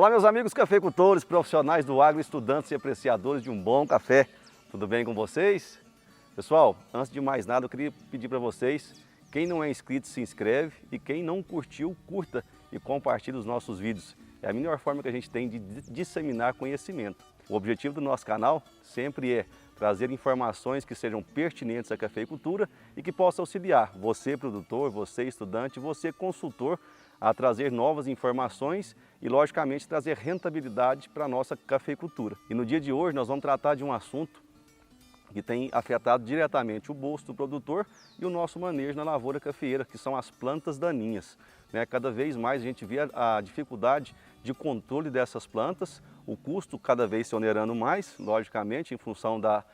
Olá, meus amigos cafeicultores, profissionais do agro, estudantes e apreciadores de um bom café. Tudo bem com vocês? Pessoal, antes de mais nada, eu queria pedir para vocês, quem não é inscrito, se inscreve, e quem não curtiu, curta e compartilhe os nossos vídeos. É a melhor forma que a gente tem de disseminar conhecimento. O objetivo do nosso canal sempre é trazer informações que sejam pertinentes à cafeicultura e que possam auxiliar você, produtor, você, estudante, você, consultor, a trazer novas informações e, logicamente, trazer rentabilidade para a nossa cafeicultura. E no dia de hoje nós vamos tratar de um assunto que tem afetado diretamente o bolso do produtor e o nosso manejo na lavoura cafeeira, que são as plantas daninhas. Cada vez mais a gente vê a dificuldade de controle dessas plantas, o custo cada vez se onerando mais, logicamente, em função da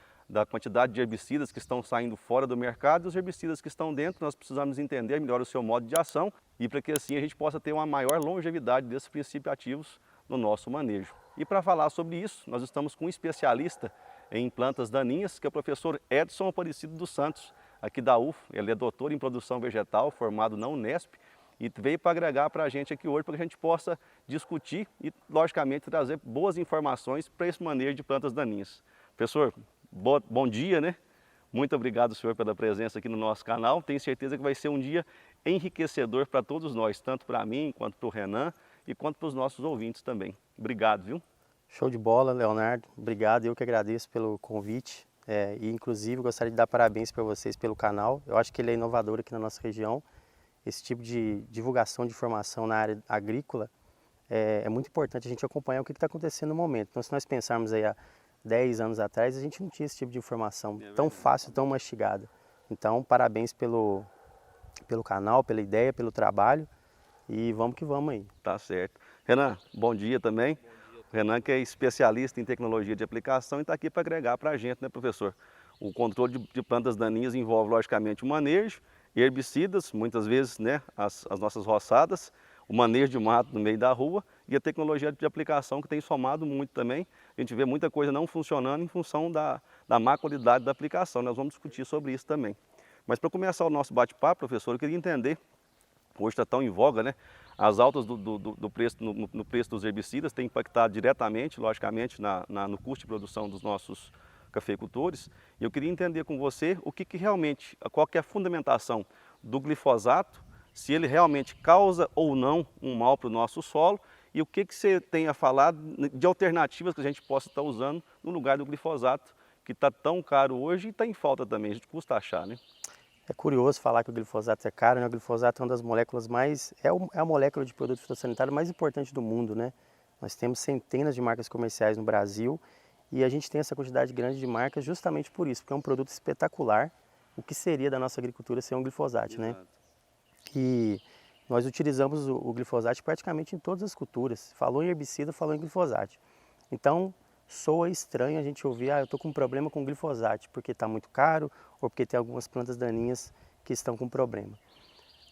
quantidade de herbicidas que estão saindo fora do mercado e os herbicidas que estão dentro. Nós precisamos entender melhor o seu modo de ação e para que assim a gente possa ter uma maior longevidade desses princípios ativos no nosso manejo. E para falar sobre isso, nós estamos com um especialista em plantas daninhas, que é o professor Edson Aparecido dos Santos, aqui da UF. Ele é doutor em produção vegetal, formado na Unesp, e veio para agregar para a gente aqui hoje, para que a gente possa discutir e, logicamente, trazer boas informações para esse manejo de plantas daninhas. Professor, bom dia, né? Muito obrigado, senhor, pela presença aqui no nosso canal. Tenho certeza que vai ser um dia enriquecedor para todos nós, tanto para mim, quanto para o Renan e quanto para os nossos ouvintes também. Obrigado, viu? Show de bola, Leonardo. Obrigado, eu que agradeço pelo convite. E inclusive gostaria de dar parabéns para vocês pelo canal. Eu acho que ele é inovador aqui na nossa região. Esse tipo de divulgação de informação na área agrícola é muito importante a gente acompanhar o que está acontecendo no momento. Então, se nós pensarmos aí há 10 anos atrás, a gente não tinha esse tipo de informação tão fácil, tão mastigada. Então, parabéns pelo canal, pela ideia, pelo trabalho e vamos que vamos aí. Tá certo. Renan, bom dia também. O Renan, que é especialista em tecnologia de aplicação e está aqui para agregar para a gente, né, professor? O controle de plantas daninhas envolve, logicamente, o manejo, herbicidas, muitas vezes, né, as nossas roçadas, o manejo de mato no meio da rua e a tecnologia de aplicação que tem somado muito também. A gente vê muita coisa não funcionando em função da má qualidade da aplicação. Nós vamos discutir sobre isso também. Mas para começar o nosso bate-papo, professor, eu queria entender, hoje está tão em voga, né? As altas do preço, no preço dos herbicidas têm impactado diretamente, logicamente, no custo de produção dos nossos cafeicultores. E eu queria entender com você o que realmente, qual que é a fundamentação do glifosato, se ele realmente causa ou não um mal para o nosso solo e o que você tem a falar de alternativas que a gente possa estar usando no lugar do glifosato, que está tão caro hoje e está em falta também, a gente custa achar, né? É curioso falar que o glifosato é caro, né? O glifosato é uma das moléculas é a molécula de produto fitossanitário mais importante do mundo, né? Nós temos centenas de marcas comerciais no Brasil e a gente tem essa quantidade grande de marcas justamente por isso, porque é um produto espetacular. O que seria da nossa agricultura sem um glifosato, né? E nós utilizamos o glifosato praticamente em todas as culturas. Falou em herbicida, falou em glifosato. Então, soa estranho a gente ouvir, eu estou com um problema com glifosato, porque está muito caro ou porque tem algumas plantas daninhas que estão com problema.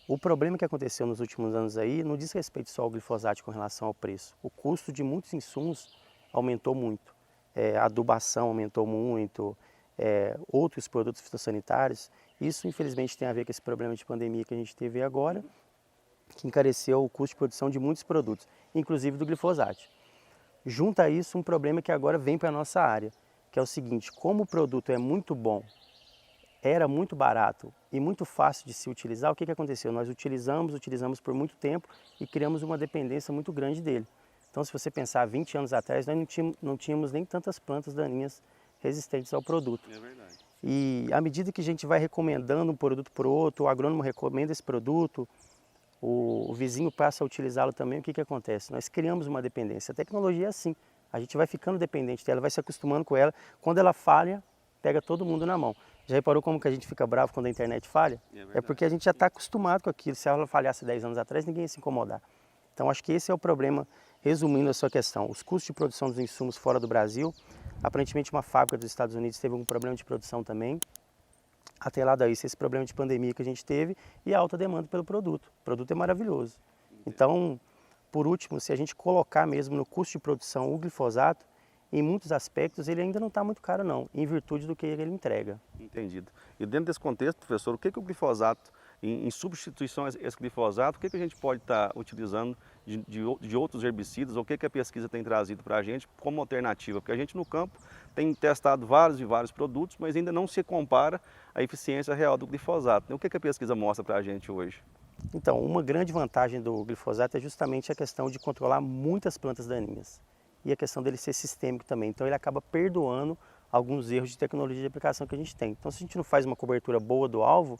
O problema que aconteceu nos últimos anos aí não diz respeito só ao glifosato com relação ao preço. O custo de muitos insumos aumentou muito. A adubação aumentou muito, outros produtos fitossanitários. Isso, infelizmente, tem a ver com esse problema de pandemia que a gente teve agora, que encareceu o custo de produção de muitos produtos, inclusive do glifosato. Junta a isso um problema que agora vem para a nossa área, que é o seguinte: como o produto é muito bom, era muito barato e muito fácil de se utilizar, o que aconteceu? Nós utilizamos por muito tempo e criamos uma dependência muito grande dele. Então, se você pensar 20 anos atrás, nós não tínhamos nem tantas plantas daninhas resistentes ao produto. É verdade. E à medida que a gente vai recomendando um produto para o outro, o agrônomo recomenda esse produto, o vizinho passa a utilizá-lo também, o que acontece? Nós criamos uma dependência. A tecnologia é assim, a gente vai ficando dependente dela, vai se acostumando com ela. Quando ela falha, pega todo mundo na mão. Já reparou como que a gente fica bravo quando a internet falha? É porque a gente já está acostumado com aquilo. Se ela falhasse 10 anos atrás, ninguém ia se incomodar. Então, acho que esse é o problema, resumindo a sua questão. Os custos de produção dos insumos fora do Brasil, aparentemente uma fábrica dos Estados Unidos teve algum problema de produção também. Atrelado a isso, esse problema de pandemia que a gente teve e a alta demanda pelo produto. O produto é maravilhoso. Então, por último, se a gente colocar mesmo no custo de produção o glifosato, em muitos aspectos ele ainda não está muito caro não, em virtude do que ele entrega. Entendido. E dentro desse contexto, professor, o que o glifosato, em substituição a esse glifosato, o que a gente pode estar utilizando de outros herbicidas, o que a pesquisa tem trazido para a gente como alternativa, porque a gente no campo tem testado vários e vários produtos, mas ainda não se compara a eficiência real do glifosato. O que a pesquisa mostra para a gente hoje? Então, uma grande vantagem do glifosato é justamente a questão de controlar muitas plantas daninhas e a questão dele ser sistêmico também. Então ele acaba perdoando alguns erros de tecnologia de aplicação que a gente tem. Então se a gente não faz uma cobertura boa do alvo,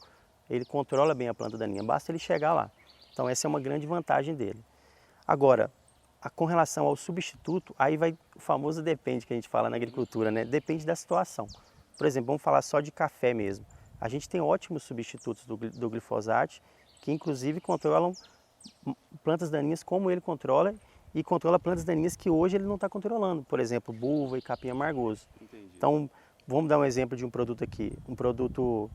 ele controla bem a planta daninha, basta ele chegar lá. Então essa é uma grande vantagem dele. Agora, com relação ao substituto, aí vai o famoso depende que a gente fala na agricultura, né? Depende da situação. Por exemplo, vamos falar só de café mesmo. A gente tem ótimos substitutos do glifosato, que inclusive controlam plantas daninhas como ele controla e controla plantas daninhas que hoje ele não está controlando. Por exemplo, buva e capim amargoso. Entendi. Então, vamos dar um exemplo de um produto aqui. Um produto,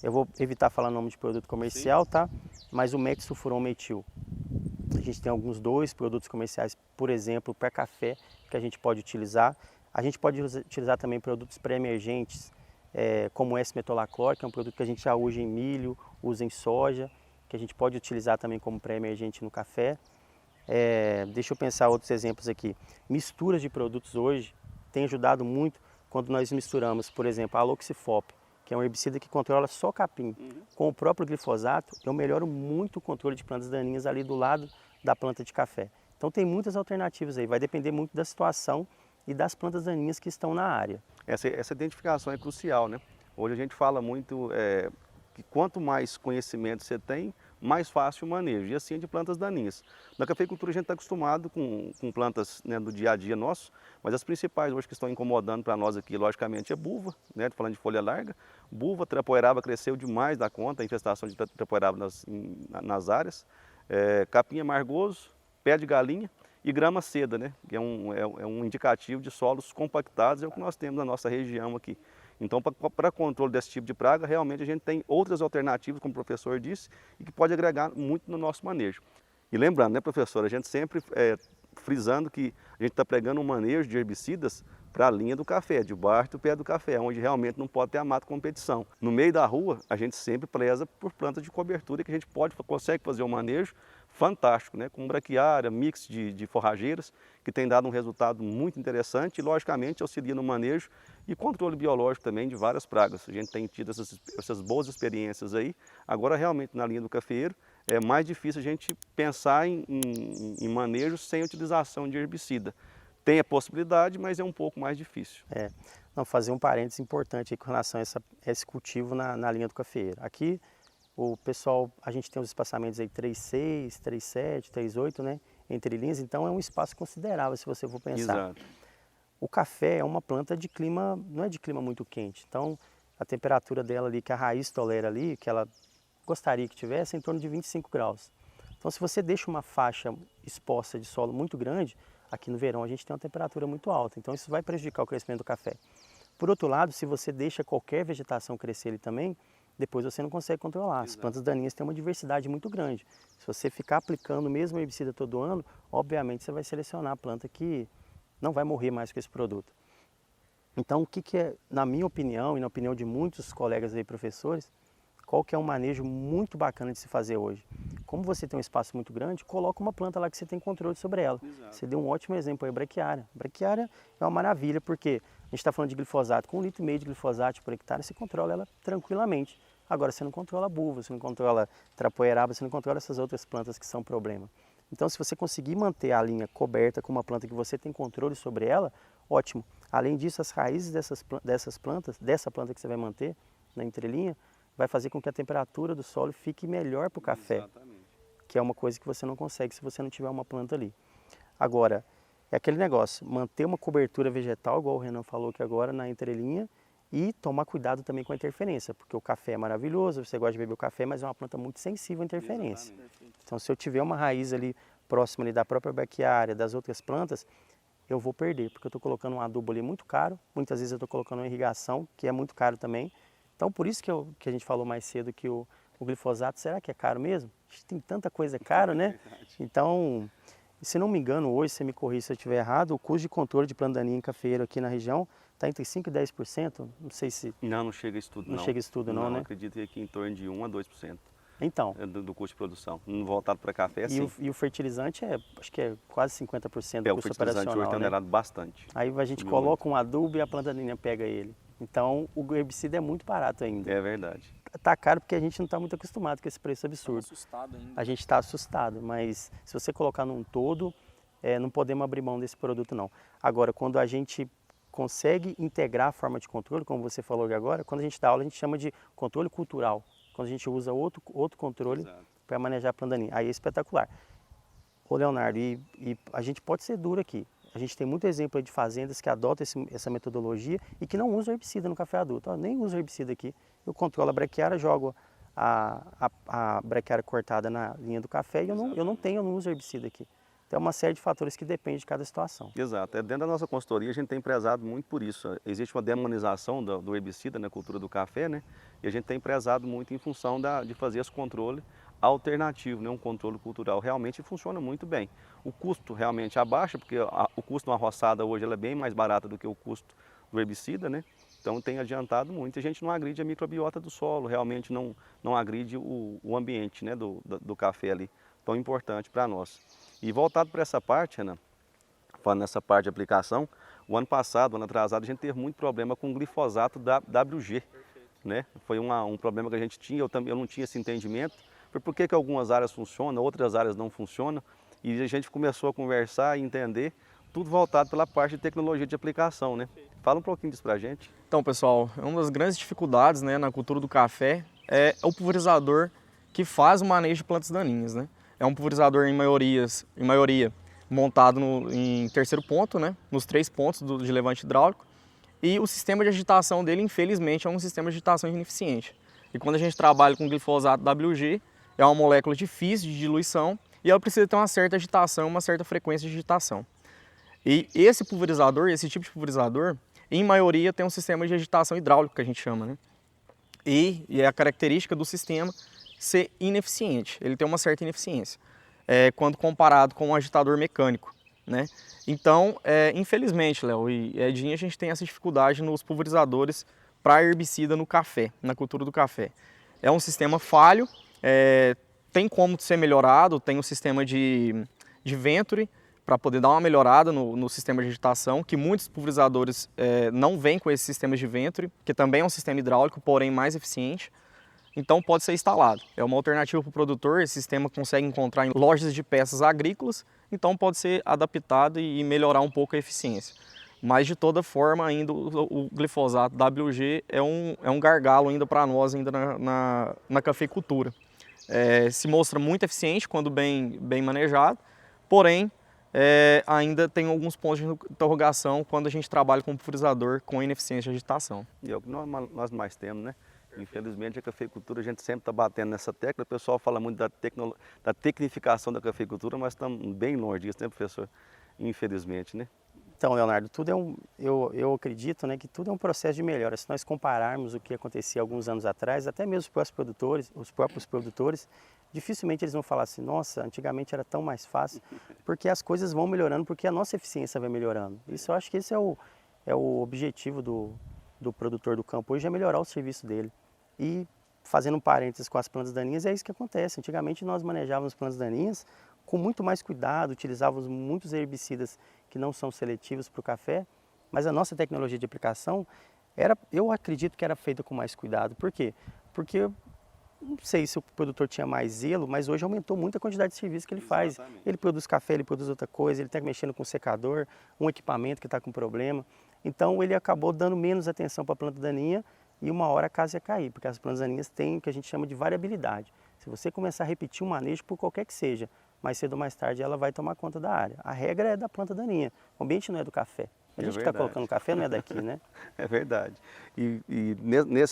eu vou evitar falar nome de produto comercial, tá? Mas o metosulfuron metil. A gente tem alguns 2 produtos comerciais, por exemplo, para café, que a gente pode utilizar. A gente pode utilizar também produtos pré-emergentes, como o S-metolaclor, que é um produto que a gente já usa em milho, usa em soja, que a gente pode utilizar também como pré-emergente no café. Deixa eu pensar outros exemplos aqui. Misturas de produtos hoje têm ajudado muito quando nós misturamos, por exemplo, a aloxifop, que é um herbicida que controla só capim, com o próprio glifosato, eu melhoro muito o controle de plantas daninhas ali do lado da planta de café. Então tem muitas alternativas aí, vai depender muito da situação e das plantas daninhas que estão na área. Essa identificação é crucial, né? Hoje a gente fala muito que quanto mais conhecimento você tem, mais fácil o manejo, e assim é de plantas daninhas. Na cafeicultura a gente está acostumado com plantas, né, do dia a dia nosso, mas as principais hoje que estão incomodando para nós aqui, logicamente, é buva, né, falando de folha larga. Buva, trapoeraba cresceu demais da conta, a infestação de trapoeraba nas áreas. Capim amargoso, pé de galinha e grama seda, né, que é um indicativo de solos compactados, é o que nós temos na nossa região aqui. Então, para controle desse tipo de praga, realmente a gente tem outras alternativas, como o professor disse, e que pode agregar muito no nosso manejo. E lembrando, né, professor, a gente sempre frisando que a gente está pregando um manejo de herbicidas para a linha do café, debaixo do pé do café, onde realmente não pode ter a mata competição. No meio da rua, a gente sempre preza por plantas de cobertura que a gente consegue fazer um manejo fantástico, né? Com braquiária, mix de forrageiras, que tem dado um resultado muito interessante e, logicamente, auxilia no manejo e controle biológico também de várias pragas. A gente tem tido essas boas experiências aí. Agora, realmente, na linha do cafeeiro, é mais difícil a gente pensar em manejo sem utilização de herbicida. Tem a possibilidade, mas é um pouco mais difícil. Não, fazer um parênteses importante aí com relação a esse cultivo na linha do cafeeiro. Aqui, o pessoal, a gente tem os espaçamentos aí 3,6, 3,7, 3,8, né? Entre linhas, então é um espaço considerável se você for pensar. Exato. O café é uma planta de clima, não é de clima muito quente, então a temperatura dela ali, que a raiz tolera ali, que ela gostaria que tivesse, é em torno de 25 graus. Então se você deixa uma faixa exposta de solo muito grande, aqui no verão a gente tem uma temperatura muito alta, então isso vai prejudicar o crescimento do café. Por outro lado, se você deixa qualquer vegetação crescer ali também, depois você não consegue controlar. As plantas daninhas têm uma diversidade muito grande. Se você ficar aplicando o mesmo herbicida todo ano, obviamente você vai selecionar a planta que não vai morrer mais com esse produto. Então, o que é, na minha opinião e na opinião de muitos colegas aí, professores, qual que é um manejo muito bacana de se fazer hoje? Como você tem um espaço muito grande, coloca uma planta lá que você tem controle sobre ela. Exato. Você deu um ótimo exemplo aí, a braquiária. A braquiária é uma maravilha, porque a gente está falando de glifosato, com 1,5 litro de glifosato por hectare, você controla ela tranquilamente. Agora, você não controla a buva, você não controla trapoeraba, você não controla essas outras plantas que são problema. Então, se você conseguir manter a linha coberta com uma planta que você tem controle sobre ela, ótimo. Além disso, as raízes dessas plantas, dessa planta que você vai manter na entrelinha, vai fazer com que a temperatura do solo fique melhor para o café. Exatamente. Que é uma coisa que você não consegue se você não tiver uma planta ali. Agora, é aquele negócio, manter uma cobertura vegetal, igual o Renan falou aqui agora, na entrelinha, e tomar cuidado também com a interferência, porque o café é maravilhoso, você gosta de beber o café, mas é uma planta muito sensível à interferência. Exatamente. Então, se eu tiver uma raiz ali próxima ali da própria braquiária, das outras plantas, eu vou perder, porque eu estou colocando um adubo ali muito caro, muitas vezes eu estou colocando uma irrigação, que é muito caro também. Então, por isso que a gente falou mais cedo que o glifosato, será que é caro mesmo? Tem tanta coisa caro, né? Então, se não me engano, hoje, você me corrija se eu estiver errado, o custo de controle de planta daninha em cafeeiro aqui na região está entre 5% e 10%, não sei se... Não chega a isso tudo, não. Não chega a isso tudo, não, né? Acredito que aqui em torno de 1% a 2%. Então, do custo de produção, voltado para café, sim. e o fertilizante acho que é quase 50% do O custo fertilizante hoje operacional, tem né? onerado bastante. Aí a gente coloca um adubo e a planta daninha pega ele. Então o herbicida é muito barato ainda. É verdade. Tá caro porque a gente não está muito acostumado com esse preço absurdo. Assustado ainda. A gente está assustado, mas se você colocar num todo, não podemos abrir mão desse produto não. Agora, quando a gente consegue integrar a forma de controle, como você falou agora, quando a gente dá aula a gente chama de controle cultural. Quando a gente usa outro controle para manejar a planta daninha. Aí é espetacular. Ô Leonardo, e a gente pode ser duro aqui. A gente tem muito exemplo aí de fazendas que adotam essa metodologia e que não usam herbicida no café adulto. Ó, nem uso herbicida aqui. Eu controlo a braquiária, jogo a braquiária cortada na linha do café e eu não uso herbicida aqui. Então é uma série de fatores que depende de cada situação. Exato. Dentro da nossa consultoria a gente tem prezado muito por isso. Existe uma demonização do herbicida na cultura do café, né? E a gente tem prezado muito em função de fazer esse controle alternativo, né? Um controle cultural. Realmente funciona muito bem. O custo realmente abaixa, porque o custo de uma roçada hoje ela é bem mais barata do que o custo do herbicida, né? Então tem adiantado muito. A gente não agride a microbiota do solo, realmente não agride o ambiente, né? do café ali, tão importante para nós. E voltado para essa parte, Renan, falando nessa parte de aplicação, o ano passado, o ano atrasado, a gente teve muito problema com o glifosato WG. Né? Foi um problema que a gente tinha, eu não tinha esse entendimento. Por que algumas áreas funcionam, outras áreas não funcionam? E a gente começou a conversar e entender, tudo voltado pela parte de tecnologia de aplicação. Né? Fala um pouquinho disso para a gente. Então, pessoal, uma das grandes dificuldades, né, na cultura do café é o pulverizador que faz o manejo de plantas daninhas. Né? É um pulverizador, em maioria montado em terceiro ponto, né, nos 3 pontos de levante hidráulico. E o sistema de agitação dele, infelizmente, é um sistema de agitação ineficiente. E quando a gente trabalha com glifosato WG, é uma molécula difícil de diluição e ela precisa ter uma certa agitação, uma certa frequência de agitação. E esse pulverizador, esse tipo de pulverizador, em maioria tem um sistema de agitação hidráulico, que a gente chama, né? E é a característica do sistema ser ineficiente, ele tem uma certa ineficiência, quando comparado com um agitador mecânico, né? Então, infelizmente, Léo e Edinho, a gente tem essa dificuldade nos pulverizadores para herbicida no café, na cultura do café. É um sistema falho, tem como ser melhorado, tem um sistema de Venturi para poder dar uma melhorada no sistema de agitação, que muitos pulverizadores não vêm com esse sistema de Venturi, que também é um sistema hidráulico, porém mais eficiente. Então pode ser instalado. É uma alternativa para o produtor, esse sistema consegue encontrar em lojas de peças agrícolas, então pode ser adaptado e melhorar um pouco a eficiência. Mas de toda forma ainda o glifosato WG é um gargalo ainda para nós ainda na cafeicultura. Se mostra muito eficiente quando bem manejado, porém ainda tem alguns pontos de interrogação quando a gente trabalha com um pulverizador com ineficiência de agitação. E é o que nós mais temos, né? Infelizmente a cafeicultura a gente sempre está batendo nessa tecla, o pessoal fala muito da tecnificação da cafeicultura, mas estamos bem longe disso, né, professor? Infelizmente, né? Então, Leonardo, eu acredito, né, que tudo é um processo de melhora. Se nós compararmos o que acontecia alguns anos atrás, até mesmo os próprios produtores, dificilmente eles vão falar assim, nossa, antigamente era tão mais fácil, porque as coisas vão melhorando, porque a nossa eficiência vai melhorando. Isso eu acho que esse é o objetivo do produtor do campo hoje, é melhorar o serviço dele. E fazendo um parênteses com as plantas daninhas, é isso que acontece. Antigamente nós manejávamos plantas daninhas com muito mais cuidado, utilizávamos muitos herbicidas que não são seletivos para o café, mas a nossa tecnologia de aplicação, eu acredito que era feita com mais cuidado. Por quê? Porque não sei se o produtor tinha mais zelo, mas hoje aumentou muito a quantidade de serviço que ele faz. Ele produz café, ele produz outra coisa, ele está mexendo com um secador, um equipamento que está com problema. Então ele acabou dando menos atenção para a planta daninha e uma hora a casa ia cair, porque as plantas daninhas têm o que a gente chama de variabilidade. Se você começar a repetir um manejo por qualquer que seja, mais cedo ou mais tarde ela vai tomar conta da área. A regra é da planta daninha, o ambiente não é do café. A gente que está colocando café não é daqui, né? É verdade. E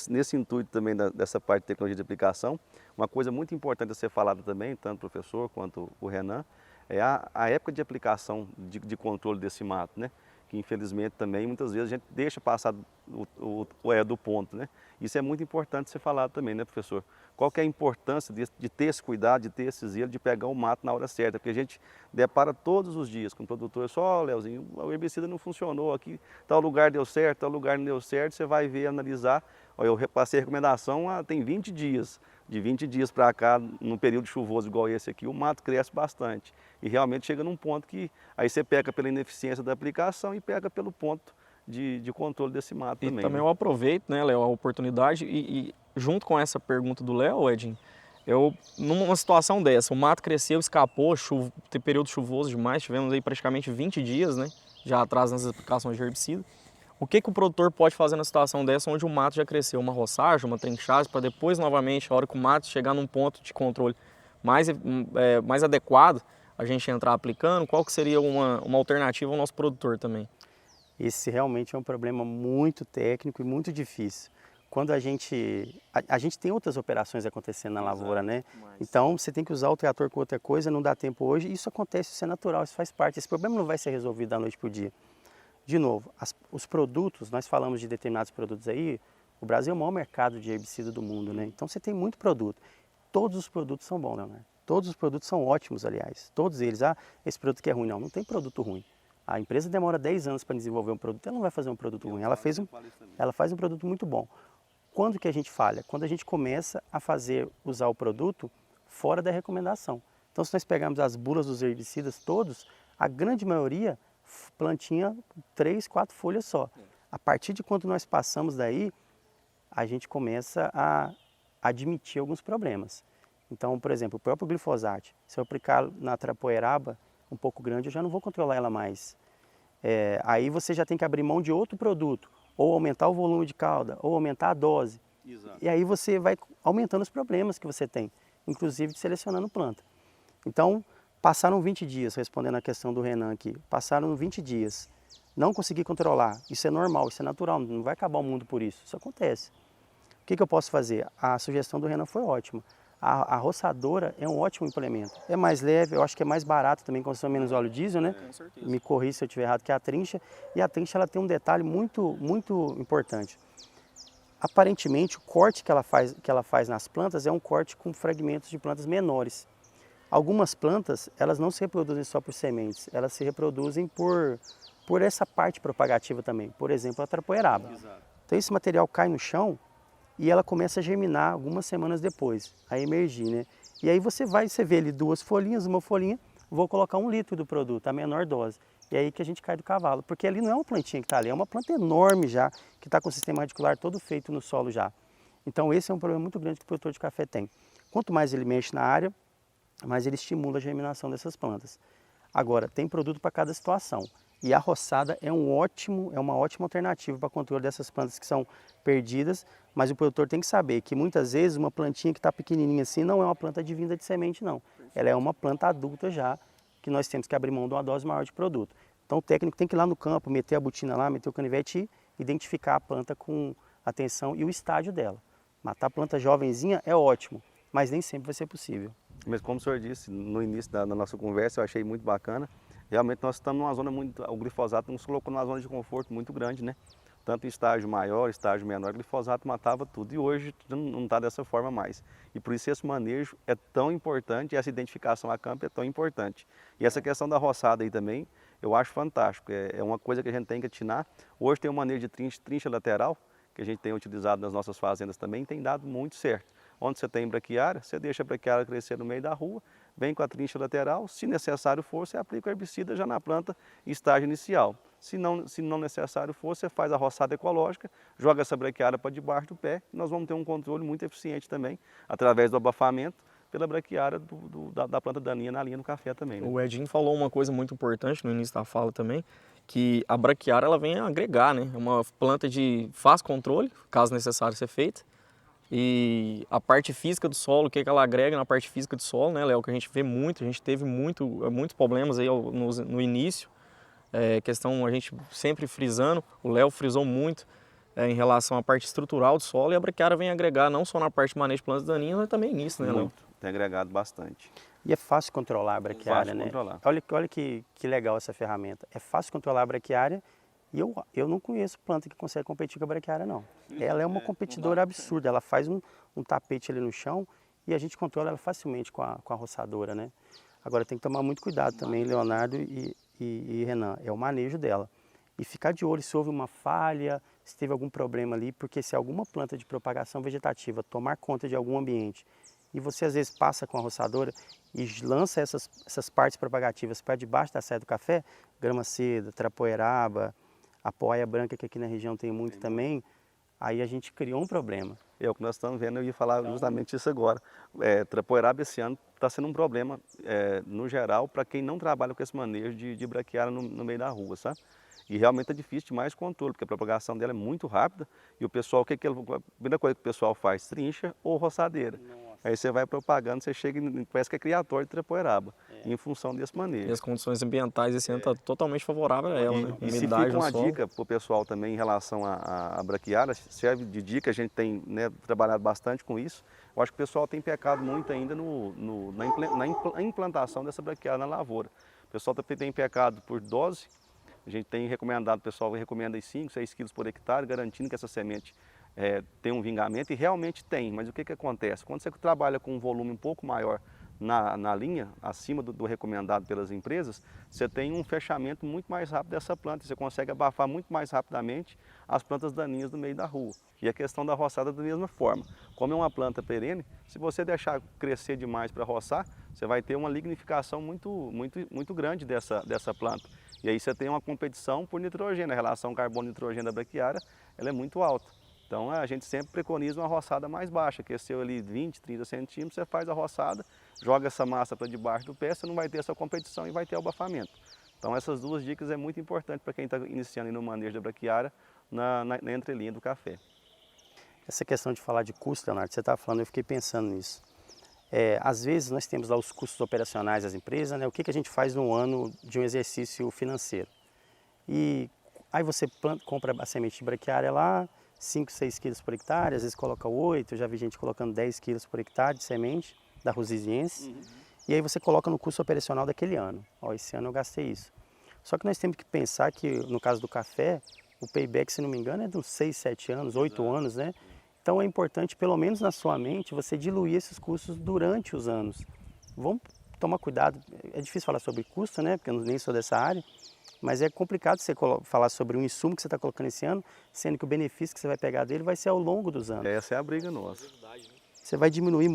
nesse intuito também dessa parte de tecnologia de aplicação, uma coisa muito importante a ser falada também, tanto o professor quanto o Renan, é a época de aplicação de controle desse mato, né? Que infelizmente também muitas vezes a gente deixa passar do ponto, né? Isso é muito importante ser falado também, né, professor? Qual que é a importância de ter esse cuidado, de ter esse zelo, de pegar o mato na hora certa? Porque a gente depara todos os dias com o produtor, só, Leozinho, o herbicida não funcionou aqui, tal lugar deu certo, tal lugar não deu certo, você vai ver, analisar, ó, eu passei a recomendação tem 20 dias, De 20 dias para cá, num período chuvoso igual esse aqui, o mato cresce bastante. E realmente chega num ponto que aí você peca pela ineficiência da aplicação e pega pelo ponto de controle desse mato E também. também né? eu aproveito, né, Léo, a oportunidade e junto com essa pergunta do Léo, Edinho, eu, numa situação dessa, o mato cresceu, escapou, tem período chuvoso demais, tivemos aí praticamente 20 dias, né, já atrás nas aplicações de herbicida. O que o produtor pode fazer na situação dessa, onde o mato já cresceu? Uma roçagem, uma trinchagem, para depois, novamente, a hora que o mato chegar num ponto de controle mais adequado, a gente entrar aplicando? Qual que seria uma alternativa ao nosso produtor também? Esse realmente é um problema muito técnico e muito difícil. Quando a gente tem outras operações acontecendo na lavoura, né? Então você tem que usar o trator com outra coisa, não dá tempo hoje, isso acontece, isso é natural, isso faz parte. Esse problema não vai ser resolvido da noite para o dia. De novo, os produtos, nós falamos de determinados produtos aí, o Brasil é o maior mercado de herbicida do mundo, né? Então você tem muito produto. Todos os produtos são bons, Leonardo. Todos os produtos são ótimos, aliás. Todos eles. Ah, esse produto aqui é ruim. Não, não tem produto ruim. A empresa demora 10 anos para desenvolver um produto, ela não vai fazer um produto ruim, ela faz um produto muito bom. Quando que a gente falha? Quando a gente começa a usar o produto fora da recomendação. Então se nós pegarmos as bulas dos herbicidas todos, a grande maioria plantinha 3, 4 folhas só. A partir de quando nós passamos daí, a gente começa a admitir alguns problemas. Então, por exemplo, o próprio glifosato, se eu aplicar na trapoeraba um pouco grande, eu já não vou controlar ela mais. Aí você já tem que abrir mão de outro produto, ou aumentar o volume de cauda, ou aumentar a dose. Exato. E aí você vai aumentando os problemas que você tem, inclusive selecionando planta. Então, passaram 20 dias, respondendo a questão do Renan aqui, passaram 20 dias, não consegui controlar, isso é normal, isso é natural, não vai acabar o mundo por isso acontece. O que eu posso fazer? A sugestão do Renan foi ótima. A roçadora é um ótimo implemento. É mais leve, eu acho que é mais barato também, consome menos óleo diesel, né? Com certeza. Me corrija se eu estiver errado, que é a trincha. E a trincha ela tem um detalhe muito, muito importante. Aparentemente, o corte que ela faz nas plantas é um corte com fragmentos de plantas menores. Algumas plantas, elas não se reproduzem só por sementes, elas se reproduzem por essa parte propagativa também. Por exemplo, a trapoeraba. Então esse material cai no chão e ela começa a germinar algumas semanas depois, a emergir, né? E aí você vê ali 2 folhinhas, uma folhinha, vou colocar 1 litro do produto, a menor dose. E aí que a gente cai do cavalo, porque ali não é uma plantinha que está ali, é uma planta enorme já, que está com o sistema radicular todo feito no solo já. Então esse é um problema muito grande que o produtor de café tem. Quanto mais ele mexe na área, mais ele estimula a germinação dessas plantas. Agora, tem produto para cada situação. E a roçada é uma ótima alternativa para controle dessas plantas que são perdidas, mas o produtor tem que saber que muitas vezes uma plantinha que está pequenininha assim não é uma planta de vinda de semente não. Ela é uma planta adulta já, que nós temos que abrir mão de uma dose maior de produto. Então o técnico tem que ir lá no campo, meter a botina lá, meter o canivete e identificar a planta com atenção e o estágio dela. Matar a planta jovenzinha é ótimo, mas nem sempre vai ser possível. Mas como o senhor disse no início da nossa conversa, eu achei muito bacana. Realmente nós estamos numa zona o glifosato nos colocou numa zona de conforto muito grande, né? Tanto em estágio maior, estágio menor, o glifosato matava tudo. E hoje não está dessa forma mais. E por isso esse manejo é tão importante, e essa identificação a campo é tão importante. E essa questão da roçada aí também, eu acho fantástico. É uma coisa que a gente tem que atinar. Hoje tem um manejo de trincha lateral, que a gente tem utilizado nas nossas fazendas também, tem dado muito certo. Onde você tem braquiária, você deixa a braquiária crescer no meio da rua, vem com a trincha lateral, se necessário for, você aplica o herbicida já na planta em estágio inicial. Se não necessário for, você faz a roçada ecológica, joga essa braquiária para debaixo do pé, e nós vamos ter um controle muito eficiente também, através do abafamento, pela braquiária da planta daninha na linha do café também. Né? O Edinho falou uma coisa muito importante no início da fala também, que a braquiária ela vem agregar, né? É uma planta de fácil controle, caso necessário ser feita. E a parte física do solo, o que ela agrega na parte física do solo, né, Léo? Que a gente vê muito, a gente teve muitos problemas aí no início. Questão, a gente sempre frisando, o Léo frisou muito em relação à parte estrutural do solo, e a braquiária vem agregar não só na parte de manejo de plantas daninhas, mas também nisso, né, Léo? Muito, tem agregado bastante. E é fácil controlar a braquiária, né? Controlar. Olha que legal essa ferramenta. É fácil controlar a braquiária e eu não conheço planta que consegue competir com a braquiária, não. Ela é uma competidora absurda, ela faz um tapete ali no chão e a gente controla ela facilmente com a roçadora, né? Agora tem que tomar muito cuidado também, Leonardo e Renan, é o manejo dela. E ficar de olho se houve uma falha, se teve algum problema ali, porque se alguma planta de propagação vegetativa tomar conta de algum ambiente e você às vezes passa com a roçadora e lança essas partes propagativas para debaixo da saia do café, grama seda, trapoeraba, a poaia branca, que aqui na região tem muito também, aí a gente criou um problema. É o que nós estamos vendo, eu ia falar justamente isso agora. Trapoeraba esse ano está sendo um problema, no geral, para quem não trabalha com esse manejo de braquiária no meio da rua, sabe? E realmente é difícil demais o controle, porque a propagação dela é muito rápida e o pessoal, a primeira coisa que o pessoal faz? Trincha ou roçadeira. Aí você vai propagando, você chega e parece que é criatório de trapoeraba, em função desse manejo. E as condições ambientais esse ano estão totalmente favoráveis a ela, né? E se fica uma dica para o pessoal também em relação à braquiária, serve de dica, a gente tem, né, trabalhado bastante com isso. Eu acho que o pessoal tem pecado muito ainda na implantação dessa braquiária na lavoura. O pessoal tem pecado por dose. A gente tem recomendado, o pessoal recomenda 5, 6 quilos por hectare, garantindo que essa semente tem um vingamento, e realmente tem. Mas o que acontece? Quando você trabalha com um volume um pouco maior na linha, acima do recomendado pelas empresas, você tem um fechamento muito mais rápido dessa planta, você consegue abafar muito mais rapidamente as plantas daninhas do meio da rua. E a questão da roçada da mesma forma. Como é uma planta perene, se você deixar crescer demais para roçar, você vai ter uma lignificação muito grande dessa planta. E aí você tem uma competição por nitrogênio, a relação carbono-nitrogênio da braquiária, ela é muito alta. Então a gente sempre preconiza uma roçada mais baixa, cresceu ali 20, 30 centímetros, você faz a roçada, joga essa massa para debaixo do pé, você não vai ter essa competição e vai ter o abafamento. Então essas duas dicas é muito importante para quem está iniciando no manejo da braquiária na entrelinha do café. Essa questão de falar de custo, Leonardo, você estava falando, eu fiquei pensando nisso. Às vezes nós temos lá os custos operacionais das empresas, né? O que a gente faz no ano de um exercício financeiro. E aí você compra a semente de braquiária lá, 5, 6 quilos por hectare, às vezes coloca 8, eu já vi gente colocando 10 quilos por hectare de semente da Rusiziense. E aí você coloca no custo operacional daquele ano. Ó, esse ano eu gastei isso. Só que nós temos que pensar que, no caso do café, o payback, se não me engano, é de uns 6, 7 anos, 8 anos, né? Então é importante, pelo menos na sua mente, você diluir esses custos durante os anos. Vamos tomar cuidado, é difícil falar sobre custo, né? Porque eu nem sou dessa área, mas é complicado você falar sobre um insumo que você está colocando esse ano, sendo que o benefício que você vai pegar dele vai ser ao longo dos anos. Essa é a briga nossa. Você vai diminuir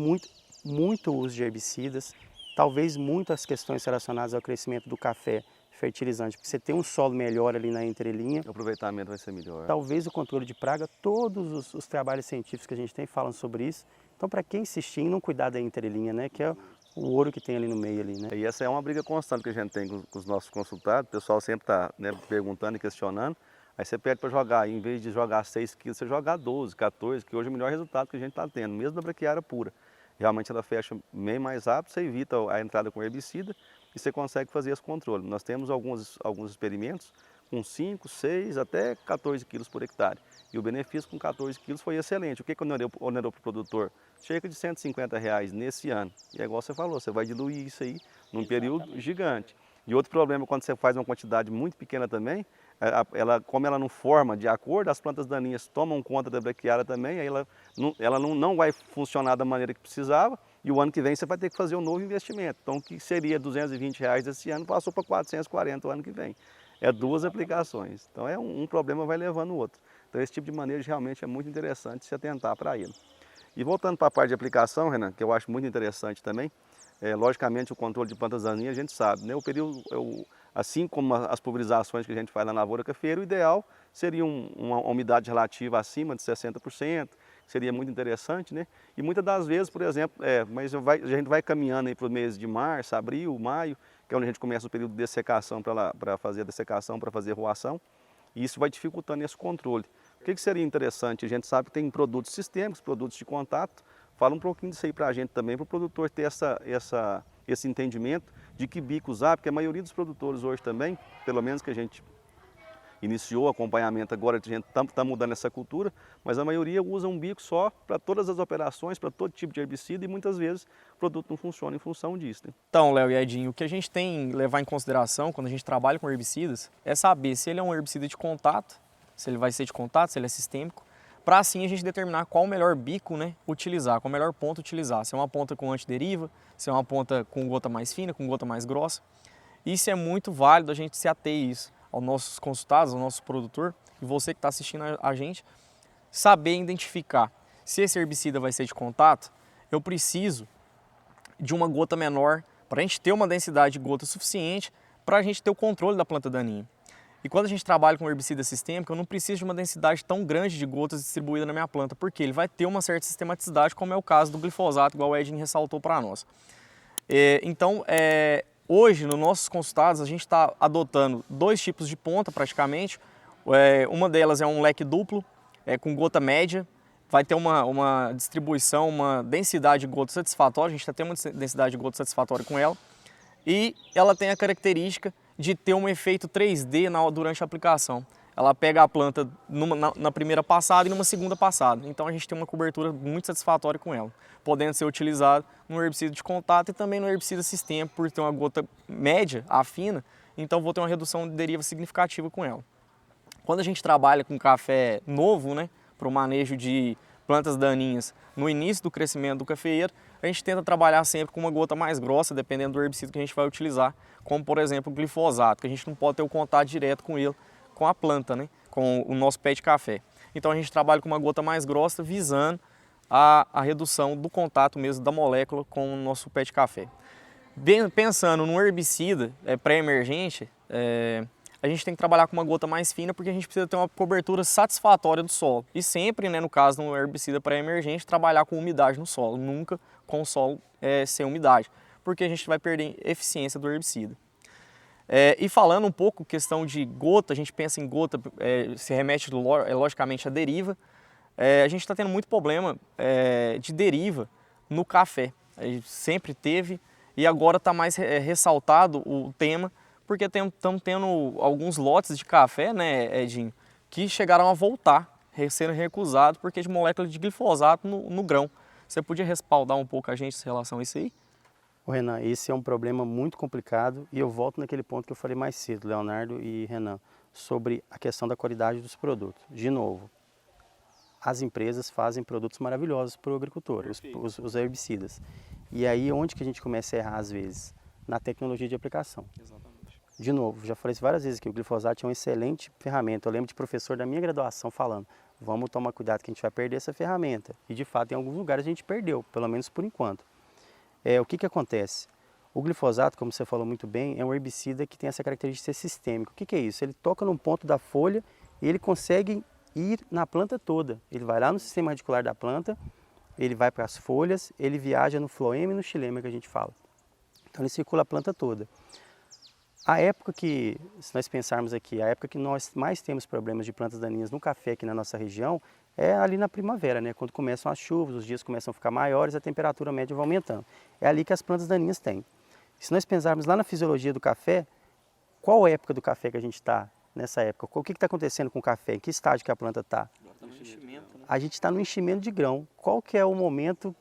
muito o uso de herbicidas, talvez muitas questões relacionadas ao crescimento do café, fertilizante, porque você tem um solo melhor ali na entrelinha. O aproveitamento vai ser melhor. Talvez o controle de praga, todos os trabalhos científicos que a gente tem falam sobre isso. Então, para quem insistir em não cuidar da entrelinha, né, que é o ouro que tem ali no meio ali, né? E essa é uma briga constante que a gente tem com os nossos consultados, o pessoal sempre está, né, perguntando e questionando. Aí você pede para jogar, em vez de jogar 6 quilos, você jogar 12, 14, que hoje é o melhor resultado que a gente está tendo, mesmo da braquiária pura. Realmente ela fecha bem mais rápido, você evita a entrada com herbicida e você consegue fazer esse controle. Nós temos alguns experimentos com 5, 6, até 14 quilos por hectare. E o benefício com 14 quilos foi excelente. O que onerou para o produtor? Cerca de R$150 nesse ano. E é igual você falou, você vai diluir isso aí num período gigante. E outro problema, quando você faz uma quantidade muito pequena também, como ela não forma de acordo, as plantas daninhas tomam conta da braquiária também, aí ela não vai funcionar da maneira que precisava, e o ano que vem você vai ter que fazer um novo investimento. Então, o que seria R$220 esse ano, passou para 440 o ano que vem. É duas aplicações. Então, um problema vai levando o outro. Então, esse tipo de manejo realmente é muito interessante se atentar para ele. E voltando para a parte de aplicação, Renan, que eu acho muito interessante também, logicamente o controle de plantas daninhas a gente sabe, né? Assim como as pulverizações que a gente faz na lavoura cafeira, o ideal seria uma umidade relativa acima de 60%, seria muito interessante, né? E muitas das vezes, por exemplo, mas a gente vai caminhando aí para o mês de março, abril, maio, que é onde a gente começa o período de dessecação para fazer a dessecação, para fazer a roação, e isso vai dificultando esse controle. O que seria interessante? A gente sabe que tem produtos sistêmicos, produtos de contato. Fala um pouquinho disso aí para a gente também, para o produtor ter esse entendimento de que bico usar, porque a maioria dos produtores hoje também, pelo menos que a gente iniciou o acompanhamento agora, a gente está mudando essa cultura, mas a maioria usa um bico só para todas as operações, para todo tipo de herbicida, e muitas vezes o produto não funciona em função disso, né? Então, Léo e Edinho, o que a gente tem que levar em consideração quando a gente trabalha com herbicidas é saber se ele é um herbicida de contato, se ele vai ser de contato, se ele é sistêmico, para assim a gente determinar qual o melhor bico, né, utilizar, qual o melhor ponto utilizar. Se é uma ponta com antideriva, se é uma ponta com gota mais fina, com gota mais grossa. Isso é muito válido a gente se ater isso aos nossos consultados, ao nosso produtor, e você que está assistindo a gente, saber identificar se esse herbicida vai ser de contato, eu preciso de uma gota menor para a gente ter uma densidade de gota suficiente para a gente ter o controle da planta daninha. E quando a gente trabalha com herbicida sistêmico, eu não preciso de uma densidade tão grande de gotas distribuída na minha planta, porque ele vai ter uma certa sistematicidade, como é o caso do glifosato, igual o Edinho ressaltou para nós. Então, hoje, nos nossos consultados, a gente está adotando 2 tipos de ponta praticamente. Uma delas é um leque duplo, com gota média, vai ter uma distribuição, uma densidade de gota satisfatória, a gente está tendo uma densidade de gota satisfatória com ela, e ela tem a característica de ter um efeito 3D durante a aplicação. Ela pega a planta na primeira passada e numa segunda passada, então a gente tem uma cobertura muito satisfatória com ela, podendo ser utilizado no herbicida de contato e também no herbicida sistêmico, por ter uma gota média, afina, então vou ter uma redução de deriva significativa com ela. Quando a gente trabalha com café novo, né, para o manejo de plantas daninhas no início do crescimento do cafeeiro, a gente tenta trabalhar sempre com uma gota mais grossa, dependendo do herbicida que a gente vai utilizar, como por exemplo o glifosato, que a gente não pode ter o contato direto com ele, com a planta, né, com o nosso pé de café. Então a gente trabalha com uma gota mais grossa, visando a redução do contato mesmo da molécula com o nosso pé de café. Pensando no herbicida pré-emergente, a gente tem que trabalhar com uma gota mais fina porque a gente precisa ter uma cobertura satisfatória do solo. E sempre, né, no caso do herbicida pré-emergente, trabalhar com umidade no solo, nunca com o solo sem umidade, porque a gente vai perder eficiência do herbicida. E falando um pouco questão de gota, a gente pensa em gota, se remete logicamente à deriva. A gente está tendo muito problema de deriva no café. A gente sempre teve e agora está mais ressaltado o tema, porque estamos tendo alguns lotes de café, né, Edinho, que chegaram a voltar, sendo recusados porque de molécula de glifosato no grão. Você podia respaldar um pouco a gente em relação a isso aí? Ô Renan, esse é um problema muito complicado e eu volto naquele ponto que eu falei mais cedo, Leonardo e Renan, sobre a questão da qualidade dos produtos. De novo, as empresas fazem produtos maravilhosos para o agricultor, os herbicidas. E aí onde que a gente começa a errar às vezes? Na tecnologia de aplicação. Exatamente. De novo, já falei isso várias vezes que o glifosato é uma excelente ferramenta. Eu lembro de professor da minha graduação falando, vamos tomar cuidado que a gente vai perder essa ferramenta. E de fato, em alguns lugares a gente perdeu, pelo menos por enquanto. O que acontece? O glifosato, como você falou muito bem, é um herbicida que tem essa característica de ser sistêmico. O que é isso? Ele toca num ponto da folha e ele consegue ir na planta toda. Ele vai lá no sistema radicular da planta, ele vai para as folhas, ele viaja no floema e no xilema que a gente fala. Então ele circula a planta toda. A época que, se nós pensarmos aqui, a época que nós mais temos problemas de plantas daninhas no café aqui na nossa região é ali na primavera, né? Quando começam as chuvas, os dias começam a ficar maiores, a temperatura média vai aumentando. É ali que as plantas daninhas têm. Se nós pensarmos lá na fisiologia do café, qual época do café que a gente está nessa época? O que está acontecendo com o café? Em que estágio que a planta está? A gente está no enchimento de grão. Qual que é o momento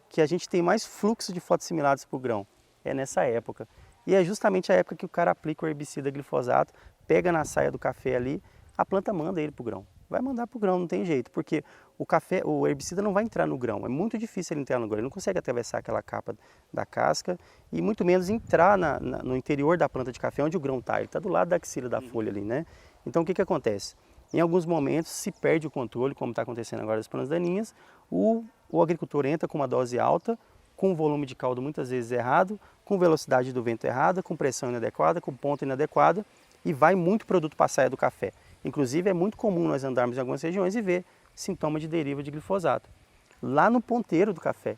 que a gente tem mais fluxo de fotossimilados para o grão? É nessa época. E é justamente a época que o cara aplica o herbicida glifosato, pega na saia do café ali, a planta manda ele para o grão. Vai mandar para o grão, não tem jeito, porque o herbicida não vai entrar no grão, é muito difícil ele entrar no grão, ele não consegue atravessar aquela capa da casca e muito menos entrar no interior da planta de café onde o grão está, ele está do lado da axila da folha ali, né? Então o que acontece? Em alguns momentos se perde o controle, como está acontecendo agora das plantas daninhas, o agricultor entra com uma dose alta, com volume de caldo muitas vezes errado, com velocidade do vento errada, com pressão inadequada, com ponta inadequada e vai muito produto para a saia do café. Inclusive é muito comum nós andarmos em algumas regiões e ver sintomas de deriva de glifosato. Lá no ponteiro do café.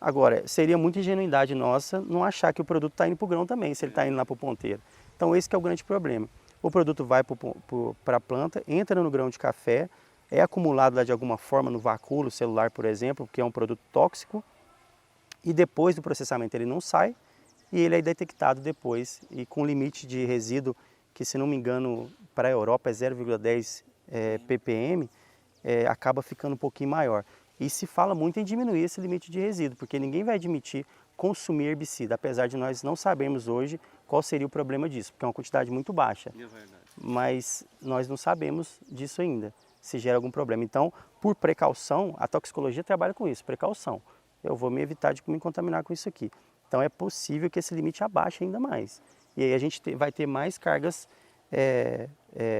Agora, seria muita ingenuidade nossa não achar que o produto está indo para o grão também, se ele está indo lá para o ponteiro. Então esse que é o grande problema. O produto vai para a planta, entra no grão de café, é acumulado lá de alguma forma no vacúolo celular, por exemplo, porque é um produto tóxico, e depois do processamento ele não sai e ele é detectado depois e com limite de resíduo que, se não me engano, para a Europa é 0,10 ppm, acaba ficando um pouquinho maior. E se fala muito em diminuir esse limite de resíduo, porque ninguém vai admitir consumir herbicida, apesar de nós não sabermos hoje qual seria o problema disso, porque é uma quantidade muito baixa. É verdade. Mas nós não sabemos disso ainda, se gera algum problema. Então, por precaução, a toxicologia trabalha com isso, precaução. Eu vou me evitar de me contaminar com isso aqui. Então é possível que esse limite abaixe ainda mais. E aí a gente vai ter mais cargas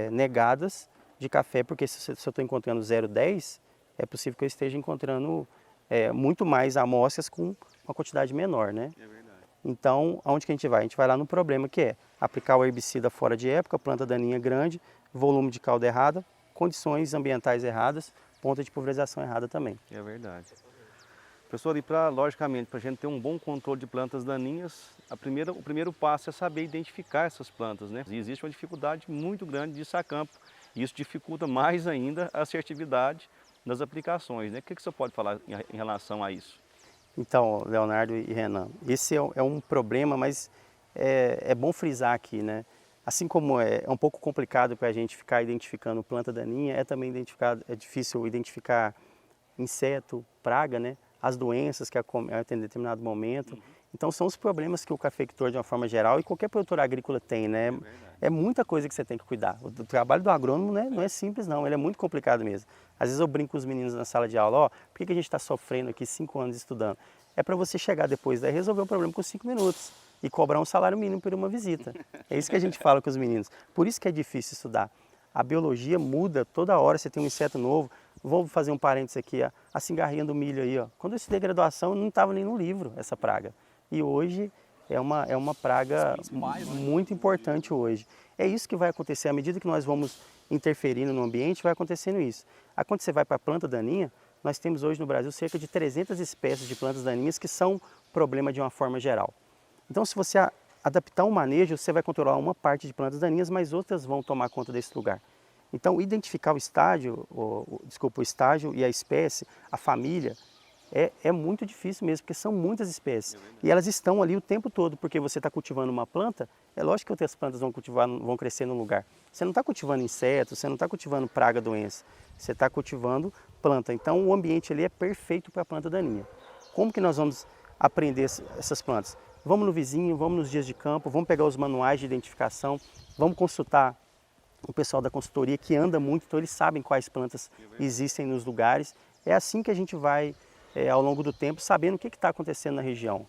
negadas de café, porque se eu estou encontrando 0,10, é possível que eu esteja encontrando muito mais amostras com uma quantidade menor, né? É verdade. Então, aonde que a gente vai? A gente vai lá no problema que é aplicar o herbicida fora de época, planta daninha grande, volume de calda errada, condições ambientais erradas, ponta de pulverização errada também. É verdade. Professor, logicamente, para a gente ter um bom controle de plantas daninhas, o primeiro passo é saber identificar essas plantas, né? E existe uma dificuldade muito grande disso a campo. E isso dificulta mais ainda a assertividade das aplicações, né? O que o senhor pode falar em relação a isso? Então, Leonardo e Renan, esse é um problema, mas é bom frisar aqui, né? Assim como é um pouco complicado para a gente ficar identificando planta daninha, também é difícil identificar inseto, praga, né? As doenças que acometem em determinado momento. Então são os problemas que o cafeicultor, de uma forma geral, e qualquer produtor agrícola tem, né? É muita coisa que você tem que cuidar. O trabalho do agrônomo, né, não é simples não, ele é muito complicado mesmo. Às vezes eu brinco com os meninos na sala de aula, por que a gente está sofrendo aqui 5 anos estudando? É para você chegar depois daí resolver o problema com 5 minutos e cobrar um salário mínimo por uma visita. É isso que a gente fala com os meninos. Por isso que é difícil estudar. A biologia muda toda hora, você tem um inseto novo. Vou fazer um parênteses aqui, a cigarrinha do milho aí, ó. Quando eu estudei graduação, não estava nem no livro essa praga. E hoje é uma praga muito importante hoje. É isso que vai acontecer, à medida que nós vamos interferindo no ambiente, vai acontecendo isso. Aí quando você vai para a planta daninha, nós temos hoje no Brasil cerca de 300 espécies de plantas daninhas que são problema de uma forma geral. Então se você adaptar um manejo, você vai controlar uma parte de plantas daninhas, mas outras vão tomar conta desse lugar. Então, identificar o estágio, o estágio e a espécie, a família, é muito difícil mesmo, porque são muitas espécies. E elas estão ali o tempo todo, porque você está cultivando uma planta, é lógico que outras plantas vão crescer no lugar. Você não está cultivando insetos, você não está cultivando praga, doença, você está cultivando planta. Então, o ambiente ali é perfeito para a planta daninha. Como que nós vamos aprender essas plantas? Vamos no vizinho, vamos nos dias de campo, vamos pegar os manuais de identificação, vamos consultar o pessoal da consultoria que anda muito, então eles sabem quais plantas existem nos lugares. É assim que a gente vai, ao longo do tempo, sabendo o que está acontecendo na região.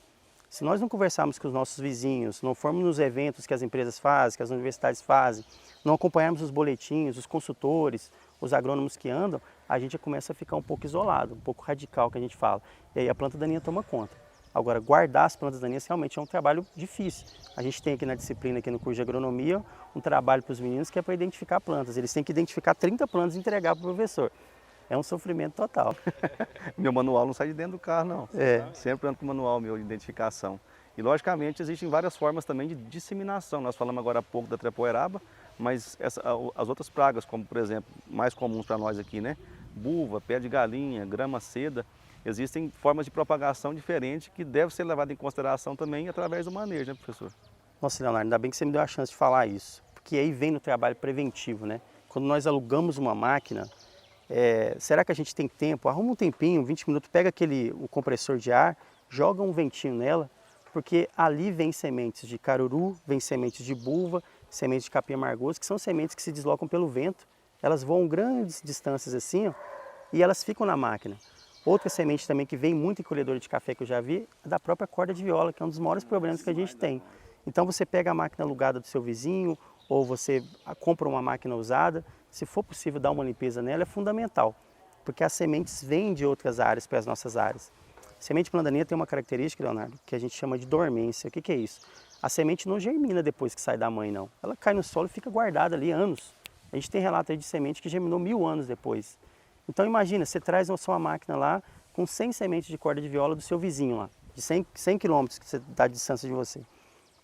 Se nós não conversarmos com os nossos vizinhos, não formos nos eventos que as empresas fazem, que as universidades fazem, não acompanharmos os boletins, os consultores, os agrônomos que andam, a gente começa a ficar um pouco isolado, um pouco radical que a gente fala. E aí a planta daninha toma conta. Agora, guardar as plantas daninhas realmente é um trabalho difícil. A gente tem aqui na disciplina, aqui no curso de agronomia, um trabalho para os meninos que é para identificar plantas. Eles têm que identificar 30 plantas e entregar para o professor. É um sofrimento total. Meu manual não sai de dentro do carro, não. Sempre ando com o manual meu de identificação. E, logicamente, existem várias formas também de disseminação. Nós falamos agora há pouco da trepoeraba, mas as outras pragas, como, por exemplo, mais comuns para nós aqui, né? Buva, pé de galinha, grama seda. Existem formas de propagação diferentes que devem ser levadas em consideração também através do manejo, né, professor? Nossa, Leonardo, ainda bem que você me deu a chance de falar isso, porque aí vem no trabalho preventivo, né? Quando nós alugamos uma máquina, será que a gente tem tempo? Arruma um tempinho, 20 minutos, pega o compressor de ar, joga um ventinho nela, porque ali vem sementes de caruru, vem sementes de buva, sementes de capim amargoso, que são sementes que se deslocam pelo vento. Elas voam grandes distâncias assim, ó, e elas ficam na máquina. Outra semente também que vem muito em colhedora de café que eu já vi é da própria corda de viola, que é um dos maiores problemas que a gente tem. Então você pega a máquina alugada do seu vizinho ou você compra uma máquina usada, se for possível dar uma limpeza nela é fundamental, porque as sementes vêm de outras áreas para as nossas áreas. A semente de planta daninha tem uma característica, Leonardo, que a gente chama de dormência. O que é isso? A semente não germina depois que sai da mãe, não. Ela cai no solo e fica guardada ali anos. A gente tem relato aí de semente que germinou 1000 anos depois. Então imagina, você traz a sua máquina lá com 100 sementes de corda de viola do seu vizinho lá, de 100 quilômetros que você dá de distância de você.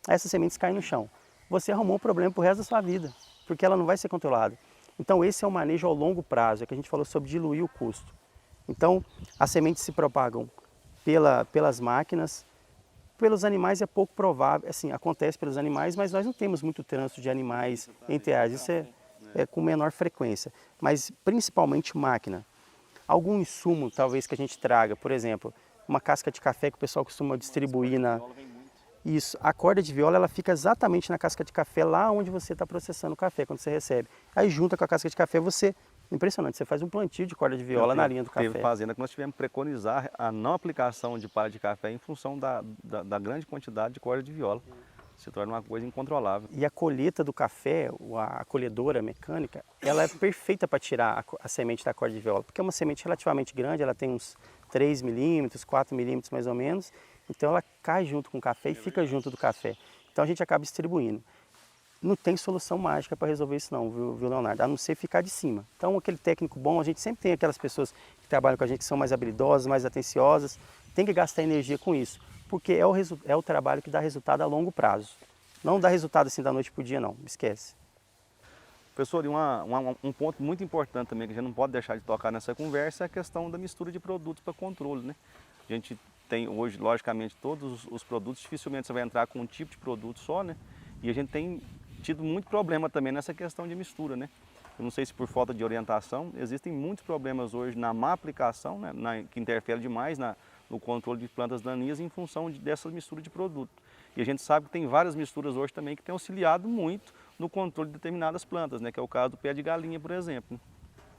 Essas sementes caem no chão. Você arrumou um problema para o resto da sua vida, porque ela não vai ser controlada. Então esse é um manejo ao longo prazo, é que a gente falou sobre diluir o custo. Então as sementes se propagam pelas máquinas, pelos animais é pouco provável, assim, acontece pelos animais, mas nós não temos muito trânsito de animais entre áreas, isso é com menor frequência, mas principalmente máquina. Algum insumo talvez que a gente traga, por exemplo, uma casca de café que o pessoal costuma distribuir Isso, a corda de viola ela fica exatamente na casca de café, lá onde você está processando o café, quando você recebe. Aí junta com a casca de café impressionante, você faz um plantio de corda de viola na linha do café. Teve fazenda que nós tivemos que preconizar a não aplicação de palha de café em função da grande quantidade de corda de viola. Se torna uma coisa incontrolável. E a colheita do café, a colhedora mecânica, ela é perfeita para tirar a semente da corda de viola, porque é uma semente relativamente grande, ela tem uns 3 milímetros, 4 milímetros mais ou menos, então ela cai junto com o café e fica junto do café. Então a gente acaba distribuindo. Não tem solução mágica para resolver isso não, viu, Leonardo? A não ser ficar de cima. Então aquele técnico bom, a gente sempre tem aquelas pessoas que trabalham com a gente que são mais habilidosas, mais atenciosas, tem que gastar energia com isso, porque é o trabalho que dá resultado a longo prazo. Não dá resultado assim da noite para o dia não, esquece. Professor, e um ponto muito importante também que a gente não pode deixar de tocar nessa conversa é a questão da mistura de produtos para controle, né? A gente tem hoje, logicamente, todos os produtos, dificilmente você vai entrar com um tipo de produto só, né? E a gente tem tido muito problema também nessa questão de mistura, né? Eu não sei se por falta de orientação, existem muitos problemas hoje na má aplicação, né? Que interfere demais no controle de plantas daninhas em função dessa mistura de produto. E a gente sabe que tem várias misturas hoje também que têm auxiliado muito no controle de determinadas plantas, né? Que é o caso do pé de galinha, por exemplo.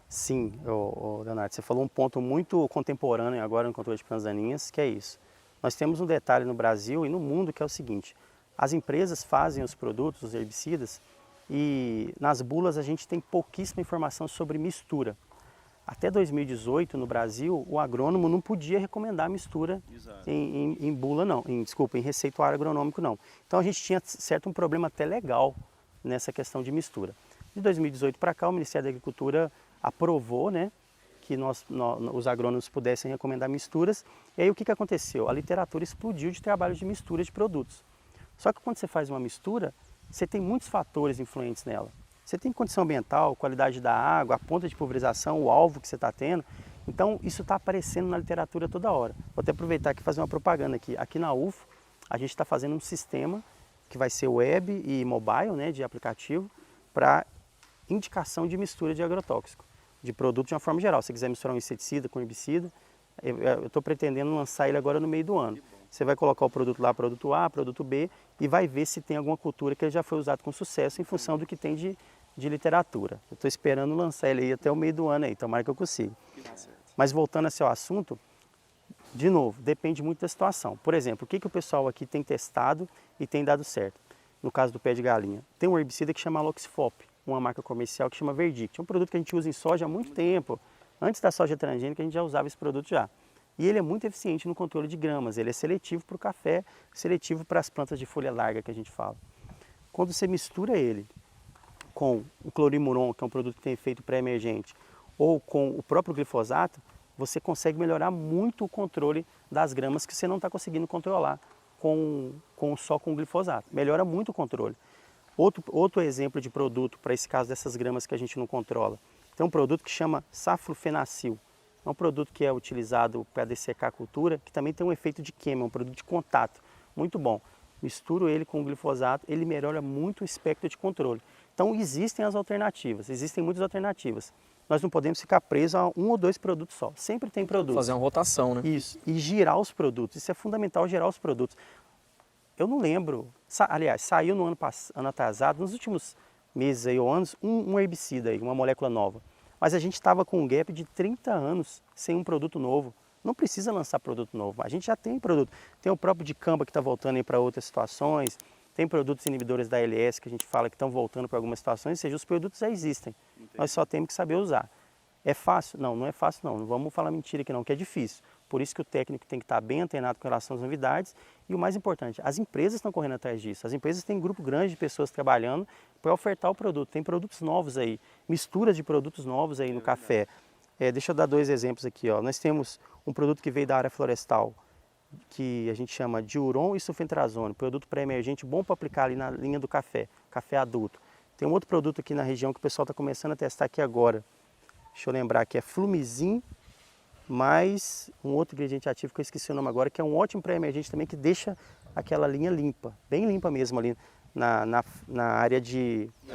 Sim, Leonardo, você falou um ponto muito contemporâneo agora no controle de plantas daninhas, que é isso. Nós temos um detalhe no Brasil e no mundo que é o seguinte: as empresas fazem os produtos, os herbicidas, e nas bulas a gente tem pouquíssima informação sobre mistura. Até 2018, no Brasil, o agrônomo não podia recomendar mistura em bula, não, em receituário agronômico, não. Então a gente tinha um problema até legal nessa questão de mistura. De 2018 para cá, o Ministério da Agricultura aprovou, né, que os agrônomos pudessem recomendar misturas. E aí o que aconteceu? A literatura explodiu de trabalho de mistura de produtos. Só que quando você faz uma mistura, você tem muitos fatores influentes nela. Você tem condição ambiental, qualidade da água, a ponta de pulverização, o alvo que você está tendo. Então isso está aparecendo na literatura toda hora. Vou até aproveitar aqui e fazer uma propaganda aqui. Aqui na UFO, a gente está fazendo um sistema que vai ser web e mobile, né, de aplicativo, para indicação de mistura de agrotóxico, de produto de uma forma geral. Se você quiser misturar um inseticida com herbicida, eu estou pretendendo lançar ele agora no meio do ano. Você vai colocar o produto lá, produto A, produto B, e vai ver se tem alguma cultura que ele já foi usado com sucesso em função do que tem de literatura. Eu estou esperando lançar ele aí até o meio do ano aí, tomara que eu consiga. Mas voltando a esse assunto, de novo, depende muito da situação. Por exemplo, o que o pessoal aqui tem testado e tem dado certo? No caso do pé de galinha, tem um herbicida que chama Aloxifop, uma marca comercial que chama Verdict. É um produto que a gente usa em soja há muito tempo. Antes da soja transgênica a gente já usava esse produto já. E ele é muito eficiente no controle de gramas, ele é seletivo para o café, seletivo para as plantas de folha larga que a gente fala. Quando você mistura ele com o clorimuron, que é um produto que tem efeito pré-emergente, ou com o próprio glifosato, você consegue melhorar muito o controle das gramas que você não está conseguindo controlar só com o glifosato. Melhora muito o controle. Outro exemplo de produto para esse caso dessas gramas que a gente não controla, tem um produto que chama saflufenacil. É um produto que é utilizado para dessecar a cultura, que também tem um efeito de queima, é um produto de contato, muito bom. Misturo ele com o glifosato, ele melhora muito o espectro de controle. Então existem as alternativas, existem muitas alternativas. Nós não podemos ficar presos a um ou dois produtos só, sempre tem produtos. Fazer uma rotação, né? Isso, e girar os produtos, isso é fundamental, girar os produtos. Eu não lembro, aliás, saiu no ano atrasado, nos últimos meses aí, ou anos, um herbicida aí, uma molécula nova. Mas a gente estava com um gap de 30 anos sem um produto novo. Não precisa lançar produto novo, a gente já tem produto. Tem o próprio dicamba que está voltando para outras situações, tem produtos inibidores da ALS que a gente fala que estão voltando para algumas situações, ou seja, os produtos já existem. Entendi. Nós só temos que saber usar. É fácil? Não, não é fácil não. Não vamos falar mentira aqui não, que é difícil. Por isso que o técnico tem que estar bem antenado com relação às novidades. E o mais importante, as empresas estão correndo atrás disso. As empresas têm um grupo grande de pessoas trabalhando para ofertar o produto. Tem produtos novos aí, misturas de produtos novos aí no café. Deixa eu dar dois exemplos aqui. Ó. Nós temos um produto que veio da área florestal, que a gente chama diuron e sulfentrazone, produto pré-emergente bom para aplicar ali na linha do café adulto. Tem um outro produto aqui na região que o pessoal está começando a testar aqui agora. Deixa eu lembrar que é flumizin, mais um outro ingrediente ativo que eu esqueci o nome agora, que é um ótimo pré-emergente também, que deixa aquela linha limpa, bem limpa mesmo ali na área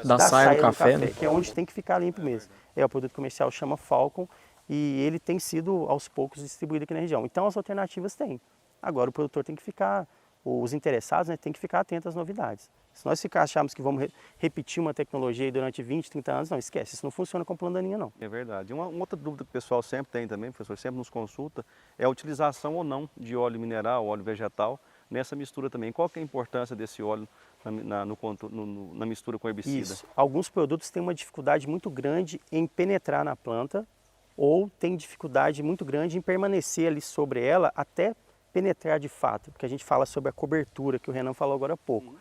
da saia do café, né? Que é onde tem que ficar limpo mesmo. O produto comercial chama Falcon e ele tem sido aos poucos distribuído aqui na região. Então as alternativas tem. Agora o produtor tem que ficar, os interessados, né, tem que ficar atentos às novidades. Se nós acharmos que vamos repetir uma tecnologia aí durante 20, 30 anos, não, esquece, isso não funciona com planta daninha não. É verdade. Uma outra dúvida que o pessoal sempre tem também, professor, sempre nos consulta, é a utilização ou não de óleo mineral, óleo vegetal, nessa mistura também. Qual que é a importância desse óleo na mistura com herbicida? Isso. Alguns produtos têm uma dificuldade muito grande em penetrar na planta ou têm dificuldade muito grande em permanecer ali sobre ela até penetrar de fato, porque a gente fala sobre a cobertura que o Renan falou agora há pouco.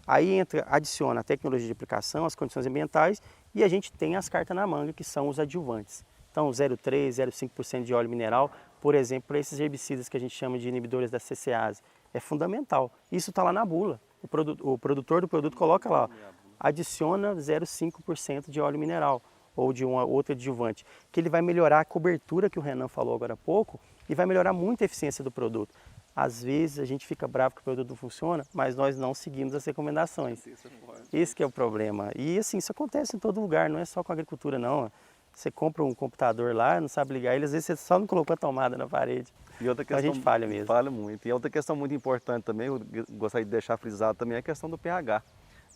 Aí adiciona a tecnologia de aplicação, as condições ambientais e a gente tem as cartas na manga, que são os adjuvantes. Então 0,3%, 0,5% de óleo mineral, por exemplo, para esses herbicidas que a gente chama de inibidores da CCase, é fundamental. Isso está lá na bula. O produtor do produto coloca lá, ó, adiciona 0,5% de óleo mineral ou de uma outra adjuvante, que ele vai melhorar a cobertura que o Renan falou agora há pouco e vai melhorar muito a eficiência do produto. Às vezes a gente fica bravo que o produto não funciona, mas nós não seguimos as recomendações. Esse que é o problema. E assim, isso acontece em todo lugar, não é só com a agricultura não. Você compra um computador lá, não sabe ligar ele, às vezes você só não colocou a tomada na parede. E outra questão, então a gente falha mesmo. Falha muito. E outra questão muito importante também, eu gostaria de deixar frisado também, é a questão do pH.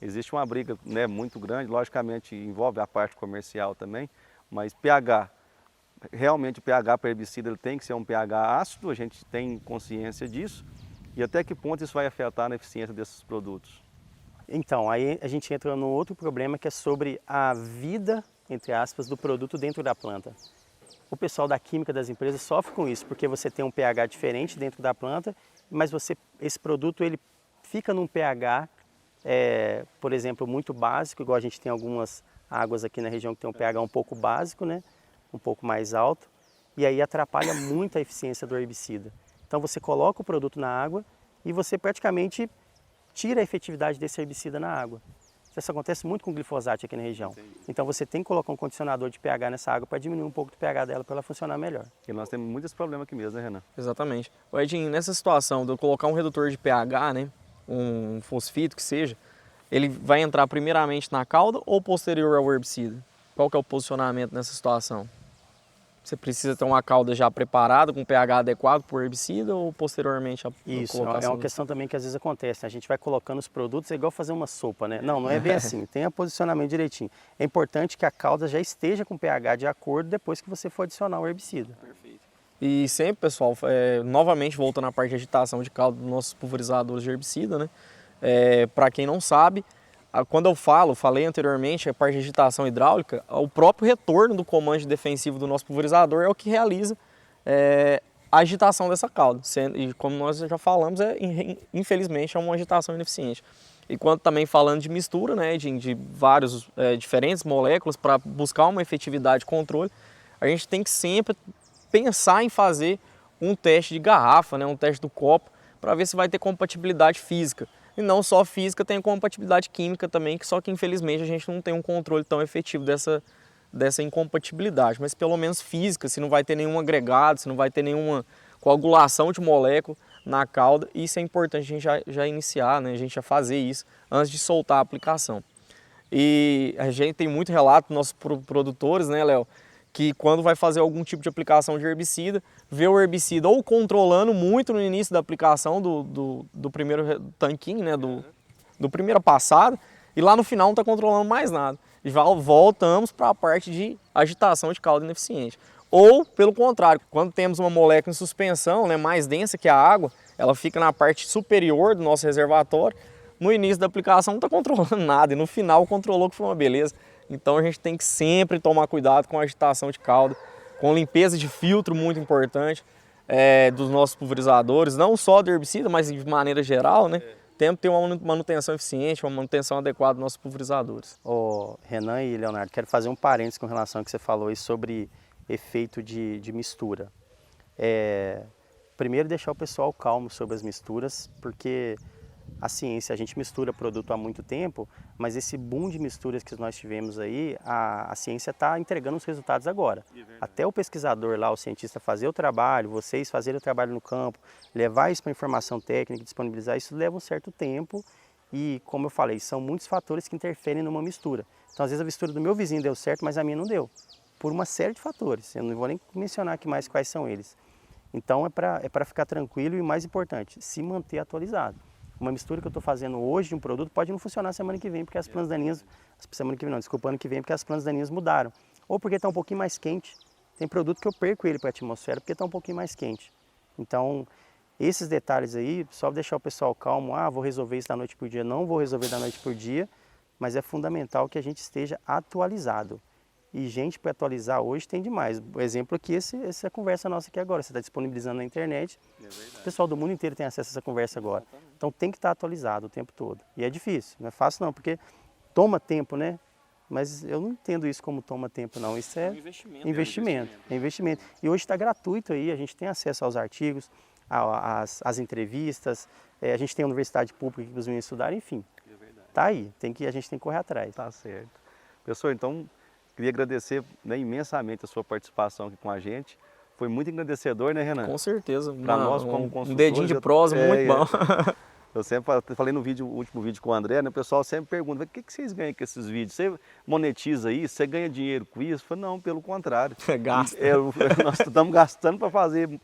Existe uma briga, né, muito grande, logicamente envolve a parte comercial também, mas pH, realmente o pH para herbicida ele tem que ser um pH ácido, a gente tem consciência disso. E até que ponto isso vai afetar na eficiência desses produtos? Então, aí a gente entra num outro problema que é sobre a vida, entre aspas, do produto dentro da planta. O pessoal da química das empresas sofre com isso, porque você tem um pH diferente dentro da planta, mas esse produto ele fica num pH, por exemplo, muito básico, igual a gente tem algumas águas aqui na região que tem um pH um pouco básico, né? Um pouco mais alto, e aí atrapalha muito a eficiência do herbicida. Então você coloca o produto na água e você praticamente tira a efetividade desse herbicida na água. Isso acontece muito com o glifosato aqui na região. Então você tem que colocar um condicionador de pH nessa água para diminuir um pouco do pH dela para ela funcionar melhor. E nós temos muitos problemas aqui mesmo, né, Renan? Exatamente. O Edinho, nessa situação de eu colocar um redutor de pH, né, um fosfito que seja, ele vai entrar primeiramente na cauda ou posterior ao herbicida? Qual que é o posicionamento nessa situação? Você precisa ter uma cauda já preparada, com pH adequado para o herbicida ou posteriormente a Isso, colocação? é uma questão também que às vezes acontece, né? A gente vai colocando os produtos, é igual fazer uma sopa, né? Não, não é bem assim, tem o posicionamento direitinho. É importante que a cauda já esteja com pH de acordo depois que você for adicionar o herbicida. Perfeito. E sempre, pessoal, novamente voltando à parte de agitação de cauda dos nossos pulverizadores de herbicida, né? Para quem não sabe, quando eu falei anteriormente, a parte de agitação hidráulica, o próprio retorno do comando defensivo do nosso pulverizador é o que realiza a agitação dessa cauda. E como nós já falamos, infelizmente é uma agitação ineficiente. E quando também falando de mistura, né, de vários diferentes moléculas para buscar uma efetividade de controle, a gente tem que sempre pensar em fazer um teste de garrafa, né, um teste do copo, para ver se vai ter compatibilidade física. E não só física, tem compatibilidade química também, só que infelizmente a gente não tem um controle tão efetivo dessa incompatibilidade. Mas pelo menos física, se não vai ter nenhum agregado, se não vai ter nenhuma coagulação de molécula na cauda, isso é importante a gente já iniciar, né? A gente já fazer isso antes de soltar a aplicação. E a gente tem muito relato dos nossos produtores, né, Léo, que quando vai fazer algum tipo de aplicação de herbicida, vê o herbicida ou controlando muito no início da aplicação do primeiro tanquinho, né, do primeira passada, e lá no final não está controlando mais nada. E voltamos para a parte de agitação de cauda ineficiente. Ou, pelo contrário, quando temos uma molécula em suspensão, né, mais densa que a água, ela fica na parte superior do nosso reservatório, no início da aplicação não está controlando nada, e no final controlou que foi uma beleza. Então a gente tem que sempre tomar cuidado com a agitação de cauda, com limpeza de filtro muito importante dos nossos pulverizadores, não só do herbicida, mas de maneira geral, né? Temos que ter uma manutenção eficiente, uma manutenção adequada dos nossos pulverizadores. Ô, Renan e Leonardo, quero fazer um parênteses com relação ao que você falou aí sobre efeito de mistura. Primeiro deixar o pessoal calmo sobre as misturas, porque a ciência, a gente mistura produto há muito tempo, mas esse boom de misturas que nós tivemos aí, a ciência está entregando os resultados agora. Até o pesquisador lá, o cientista fazer o trabalho, vocês fazerem o trabalho no campo, levar isso para informação técnica, disponibilizar, isso leva um certo tempo e, como eu falei, são muitos fatores que interferem numa mistura. Então, às vezes a mistura do meu vizinho deu certo, mas a minha não deu, por uma série de fatores. Eu não vou nem mencionar aqui mais quais são eles. Então, é para ficar tranquilo e, o mais importante, se manter atualizado. Uma mistura que eu estou fazendo hoje de um produto pode não funcionar semana que vem, porque as plantas daninhas, semana que vem não, desculpa, ano que vem, porque as plantas daninhas mudaram. Ou porque está um pouquinho mais quente. Tem produto que eu perco ele para a atmosfera porque está um pouquinho mais quente. Então, esses detalhes aí, só deixar o pessoal calmo, vou resolver isso da noite por dia, não vou resolver da noite por dia, mas é fundamental que a gente esteja atualizado. E gente para atualizar hoje tem demais. O exemplo aqui, essa conversa nossa aqui agora, você está disponibilizando na internet, o pessoal do mundo inteiro tem acesso a essa conversa agora. Então tem que estar atualizado o tempo todo. E é difícil, não é fácil não, porque toma tempo, né? Mas eu não entendo isso como toma tempo não, isso é investimento. E hoje está gratuito aí, a gente tem acesso aos artigos, às entrevistas, a gente tem a universidade pública para os meninos estudarem, enfim. Tá aí, a gente tem que correr atrás. Tá certo. Professor, então, queria agradecer, né, imensamente a sua participação aqui com a gente. Foi muito engrandecedor, né, Renan? Com certeza. Para nós como consultores. Um dedinho de prosa muito bom. Eu sempre falei no último vídeo com o André, né, o pessoal sempre pergunta, o que vocês ganham com esses vídeos? Você monetiza isso? Você ganha dinheiro com isso? Eu falei, não, pelo contrário. Gasta. Nós estamos gastando para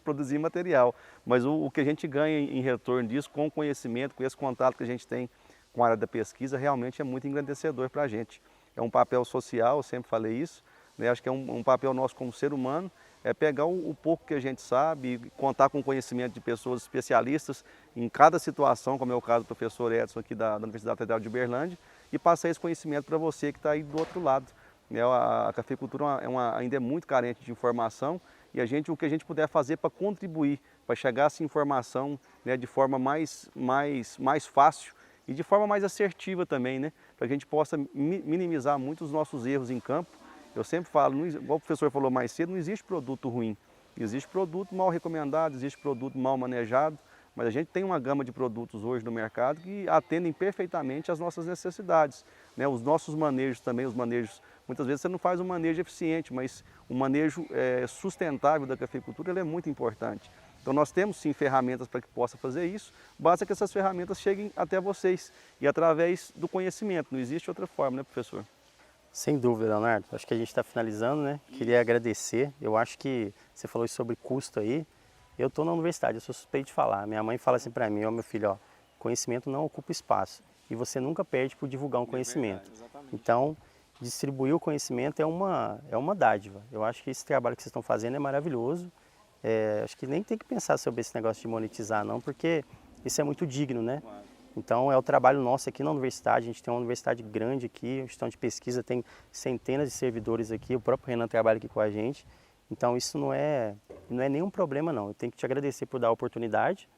produzir material. Mas o que a gente ganha em retorno disso, com o conhecimento, com esse contato que a gente tem com a área da pesquisa, realmente é muito engrandecedor para a gente. É um papel social, eu sempre falei isso, né? Acho que é um papel nosso como ser humano, é pegar o pouco que a gente sabe, contar com o conhecimento de pessoas especialistas em cada situação, como é o caso do professor Edson aqui da Universidade Federal de Uberlândia, e passar esse conhecimento para você que está aí do outro lado. A cafeicultura ainda é muito carente de informação e o que a gente puder fazer para contribuir, para chegar essa informação, né, de forma mais fácil e de forma mais assertiva também, né, para que a gente possa minimizar muito os nossos erros em campo. Eu sempre falo, igual o professor falou mais cedo, não existe produto ruim. Existe produto mal recomendado, existe produto mal manejado, mas a gente tem uma gama de produtos hoje no mercado que atendem perfeitamente às nossas necessidades, né? Os nossos manejos também, muitas vezes você não faz um manejo eficiente, mas o manejo sustentável da cafeicultura ele é muito importante. Então nós temos sim ferramentas para que possa fazer isso, basta que essas ferramentas cheguem até vocês e através do conhecimento, não existe outra forma, né, professor? Sem dúvida, Leonardo. Acho que a gente está finalizando, né? Queria agradecer. Eu acho que você falou sobre custo aí. Eu estou na universidade, eu sou suspeito de falar. Minha mãe fala assim para mim, meu filho, conhecimento não ocupa espaço. E você nunca perde por divulgar um conhecimento. Então, distribuir o conhecimento é uma dádiva. Eu acho que esse trabalho que vocês estão fazendo é maravilhoso. Acho que nem tem que pensar sobre esse negócio de monetizar não, porque isso é muito digno, né? Então é o trabalho nosso aqui na universidade, a gente tem uma universidade grande aqui, a instituição de pesquisa tem centenas de servidores aqui, o próprio Renan trabalha aqui com a gente, então isso não é nenhum problema não, eu tenho que te agradecer por dar a oportunidade,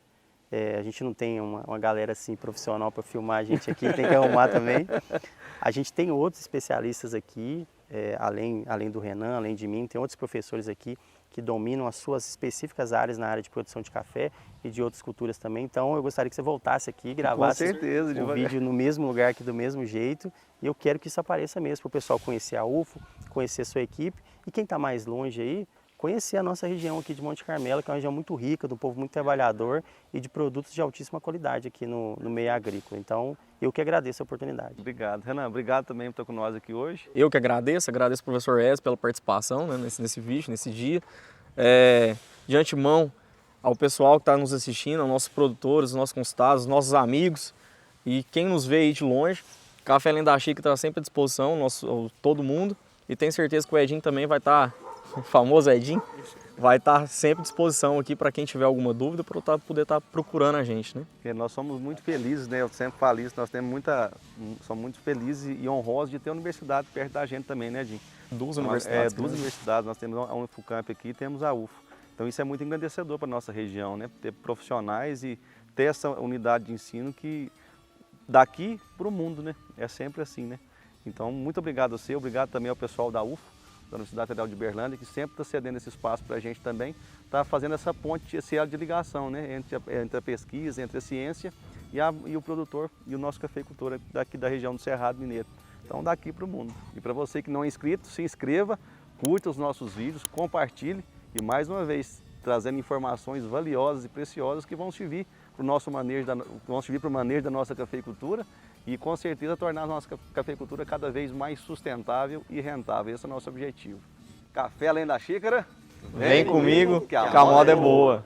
a gente não tem uma galera assim profissional para filmar a gente aqui, tem que arrumar também, a gente tem outros especialistas aqui, além do Renan, além de mim, tem outros professores aqui que dominam as suas específicas áreas na área de produção de café e de outras culturas também. Então eu gostaria que você voltasse aqui e gravasse o vídeo no mesmo lugar aqui do mesmo jeito. E eu quero que isso apareça mesmo para o pessoal conhecer a UFO, conhecer a sua equipe e quem está mais longe aí, conhecer a nossa região aqui de Monte Carmelo, que é uma região muito rica, de um povo muito trabalhador e de produtos de altíssima qualidade aqui no meio agrícola. Então, eu que agradeço a oportunidade. Obrigado. Renan, obrigado também por estar com nós aqui hoje. Eu que agradeço ao professor Edson pela participação, né, nesse vídeo, nesse dia. De antemão, ao pessoal que está nos assistindo, aos nossos produtores, aos nossos consultados, aos nossos amigos e quem nos vê aí de longe, Café Além da Xícara está sempre à disposição, todo mundo. E tenho certeza que o Edinho também vai estar, o famoso Edinho, vai estar sempre à disposição aqui para quem tiver alguma dúvida, para poder estar procurando a gente, né? E nós somos muito felizes, né? Eu sempre falo isso, nós temos somos muito felizes e honrosos de ter a universidade perto da gente também, né, Edinho? Duas universidades. Duas universidades, nós temos a Unifucamp aqui e temos a UFO. Então isso é muito engrandecedor para a nossa região, né? Ter profissionais e ter essa unidade de ensino que daqui para o mundo, né? É sempre assim, né? Então muito obrigado a você, obrigado também ao pessoal da UFO, da Universidade Federal de Uberlândia, que sempre está cedendo esse espaço para a gente também, está fazendo essa ponte, esse elo de ligação, né? Entre a pesquisa, entre a ciência e o produtor e o nosso cafeicultor daqui da região do Cerrado Mineiro. Então daqui para o mundo. E para você que não é inscrito, se inscreva, curta os nossos vídeos, compartilhe e mais uma vez trazendo informações valiosas e preciosas que vão servir para o nosso manejo, para o manejo da nossa cafeicultura e com certeza tornar a nossa cafeicultura cada vez mais sustentável e rentável. Esse é o nosso objetivo. Café Além da Xícara, vem comigo que a moda é boa.